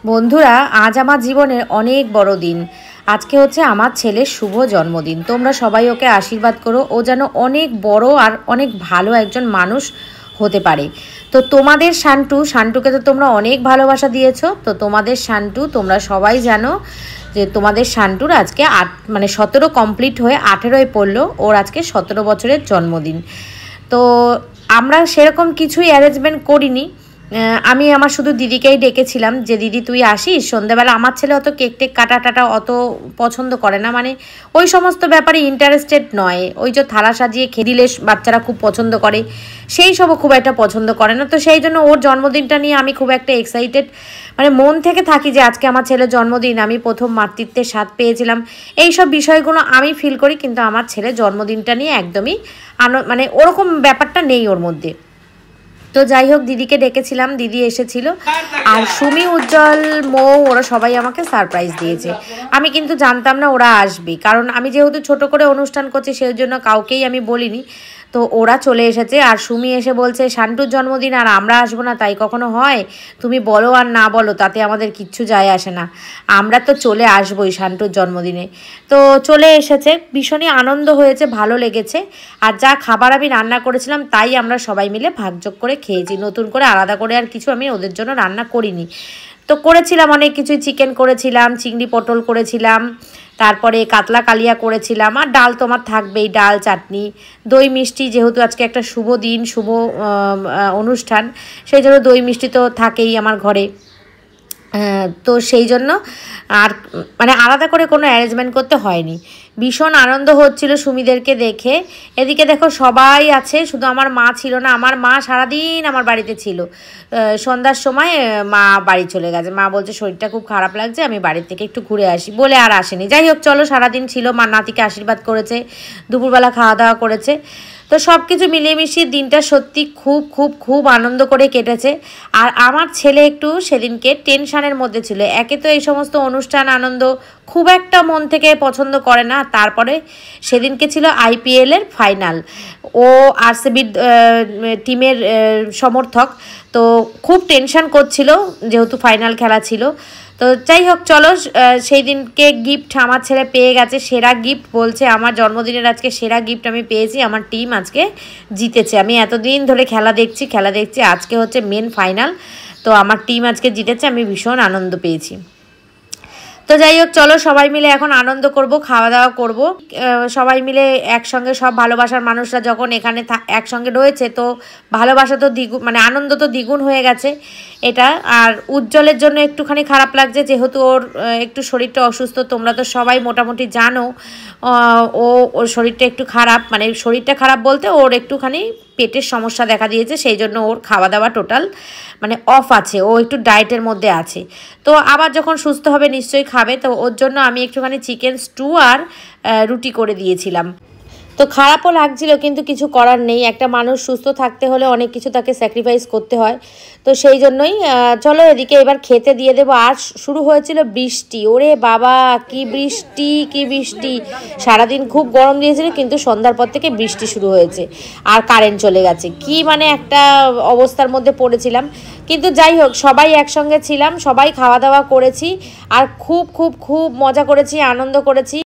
বন্ধুরা, আজ আমার জীবনের অনেক বড় দিন। আজকে হচ্ছে আমার ছেলের শুভ জন্মদিন। তোমরা সবাই ওকে আশীর্বাদ করো, ও যেন অনেক বড় আর অনেক ভালো একজন মানুষ হতে পারে। তো তোমাদের শান্টুকে তো তোমরা অনেক ভালোবাসা দিয়েছো। তো তোমাদের শান্টু, তোমরা সবাই জানো যে তোমাদের শান্টুর আজকে 17 কমপ্লিট হয়ে 18 পড়লো। ওর আজকে 17 বছরের জন্মদিন। তো আমরা সেরকম কিছুই অ্যারেঞ্জমেন্ট করিনি। আমি আমার শুধু দিদিকেই ডেকেছিলাম যে দিদি তুই আসিস সন্ধ্যাবেলা। আমার ছেলে অত কেক টেক কাটা অত পছন্দ করে না, মানে ওই সমস্ত ব্যাপারে ইন্টারেস্টেড নয়। ওই যে থালা সাজিয়ে খেয়ে দিলে বাচ্চারা খুব পছন্দ করে, সেই সবও খুব একটা পছন্দ করে না। তো সেই জন্য ওর জন্মদিনটা নিয়ে আমি খুব একটা এক্সাইটেড, মানে মন থেকে থাকি যে আজকে আমার ছেলের জন্মদিন, আমি প্রথম মাতৃত্বের স্বাদ পেয়েছিলাম, এইসব বিষয়গুলো আমি ফিল করি। কিন্তু আমার ছেলের জন্মদিনটা নিয়ে একদমই মানে ওরকম ব্যাপারটা নেই ওর মধ্যে। তো যাই হোক, দিদিকে ডেকেছিলাম, দিদি এসেছিল, আর সুমি, উজ্জ্বল, মৌ, ওরা সবাই আমাকে সারপ্রাইজ দিয়েছে। আমি কিন্তু জানতাম না ওরা আসবে, কারণ আমি যেহেতু ছোট করে অনুষ্ঠান করছি সেই জন্য কাউকেই আমি বলিনি। তো ওরা চলে এসেছে, আর সুমি এসে বলছে শান্টুর জন্মদিন আর আমরা আসবো না, তাই কখনো হয়? তুমি বলো আর না বলো তাতে আমাদের কিচ্ছু যায় আসে না, আমরা তো চলে আসবোই শান্টুর জন্মদিনে। তো চলে এসেছে, ভীষণই আনন্দ হয়েছে, ভালো লেগেছে। আর যা খাবার আমি রান্না করেছিলাম তাই আমরা সবাই মিলে ভাগযোগ করে খেয়েছি, নতুন করে আলাদা করে আর কিছু আমি ওদের জন্য রান্না করিনি। তো করেছিলাম অনেক কিছুই, চিকেন করেছিলাম, চিংড়ি পটল করেছিলাম, তারপরে কাতলা কালিয়া করেছিলাম, আর ডাল তো আমার থাকবেই, ডাল, চাটনি, দই মিষ্টি। যেহেতু আজকে একটা শুভ দিন, শুভ অনুষ্ঠান, সেই জন্য দই মিষ্টি তো থাকেই আমার ঘরে। তো সেই জন্য আর মানে আলাদা করে কোনো অ্যারেঞ্জমেন্ট করতে হয়নি। ভীষণ আনন্দ হচ্ছিল সুমিদেরকে দেখে। এদিকে দেখো সবাই আছে, শুধু আমার মা ছিল না। আমার মা সারাদিন আমার বাড়িতে ছিল। সন্ধ্যার সময় মা বাড়ি চলে গেছে। মা বলছে শরীরটা খুব খারাপ লাগছে, আমি বাড়ির থেকে একটু ঘুরে আসি বলে আর আসেনি। যাই হোক, চলো, সারাদিন ছিল, মা নাতিকে আশীর্বাদ করেছে, দুপুরবেলা খাওয়া দাওয়া করেছে। তো সব কিছু মিলিয়ে মিশিয়ে দিনটা সত্যি খুব খুব খুব আনন্দ করে কেটেছে। আর আমার ছেলে একটু সেদিনকে টেনশানের মধ্যে ছিল। একে তো এই সমস্ত অনুষ্ঠান আনন্দ খুব একটা মন থেকে পছন্দ করে না, তারপরে সেদিনকে ছিল আইপিএলের ফাইনাল। ও আরসিবি টিমের সমর্থক, তো খুব টেনশান করছিল যেহেতু ফাইনাল খেলা ছিল। তো যাই হোক, চলো, সেই দিনকে গিফট আমার ছেলে পেয়ে গেছে, সেরা গিফট। বলছে আমার জন্মদিনের আজকে সেরা গিফট আমি পেয়েছি, আমার টিম আজকে জিতেছে। আমি এতদিন ধরে খেলা দেখছি, আজকে হচ্ছে মেন ফাইনাল, তো আমার টিম আজকে জিতেছে, আমি ভীষণ আনন্দ পেয়েছি। তো যাই হোক, চলো, সবাই মিলে এখন আনন্দ করব, খাওয়া দাওয়া করব সবাই মিলে একসঙ্গে। সব ভালোবাসার মানুষরা যখন এখানে একসঙ্গে রয়েছে, তো ভালোবাসা তো দ্বিগুণ, মানে আনন্দ তো দ্বিগুণ হয়ে গেছে এটা। আর উজ্জ্বলের জন্য একটুখানি খারাপ লাগছে, যেহেতু ওর একটু শরীরটা অসুস্থ। তোমরা তো সবাই মোটামুটি জানো ওর শরীরটা একটু খারাপ, মানে শরীরটা খারাপ বলতে ওর একটুখানি পেটের সমস্যা দেখা দিয়েছে, সেই জন্য ওর খাওয়া দাওয়া টোটাল মানে অফ আছে, ও একটু ডায়েটের মধ্যে আছে। তো আবার যখন সুস্থ হবে নিশ্চয়ই খাবে। তো ওর জন্য আমি একটুখানি চিকেন স্টু আর রুটি করে দিয়েছিলাম। তো খারাপও লাগছিল, কিন্তু কিছু করার নেই, একটা মানুষ সুস্থ থাকতে হলে অনেক কিছু তাকে স্যাক্রিফাইস করতে হয়। তো সেই জন্যই চলো এদিকে এবার খেতে দিয়ে দেবো। আর শুরু হয়েছিল বৃষ্টি, ওরে বাবা কি বৃষ্টি, কি বৃষ্টি! সারাদিন খুব গরম দিয়েছিল, কিন্তু সন্ধ্যার পর থেকে বৃষ্টি শুরু হয়েছে, আর কারেন্ট চলে গেছে। কি মানে একটা অবস্থার মধ্যে পড়েছিলাম। কিন্তু যাই হোক, সবাই একসঙ্গে ছিলাম, সবাই খাওয়া দাওয়া করেছি, আর খুব খুব খুব মজা করেছি, আনন্দ করেছি।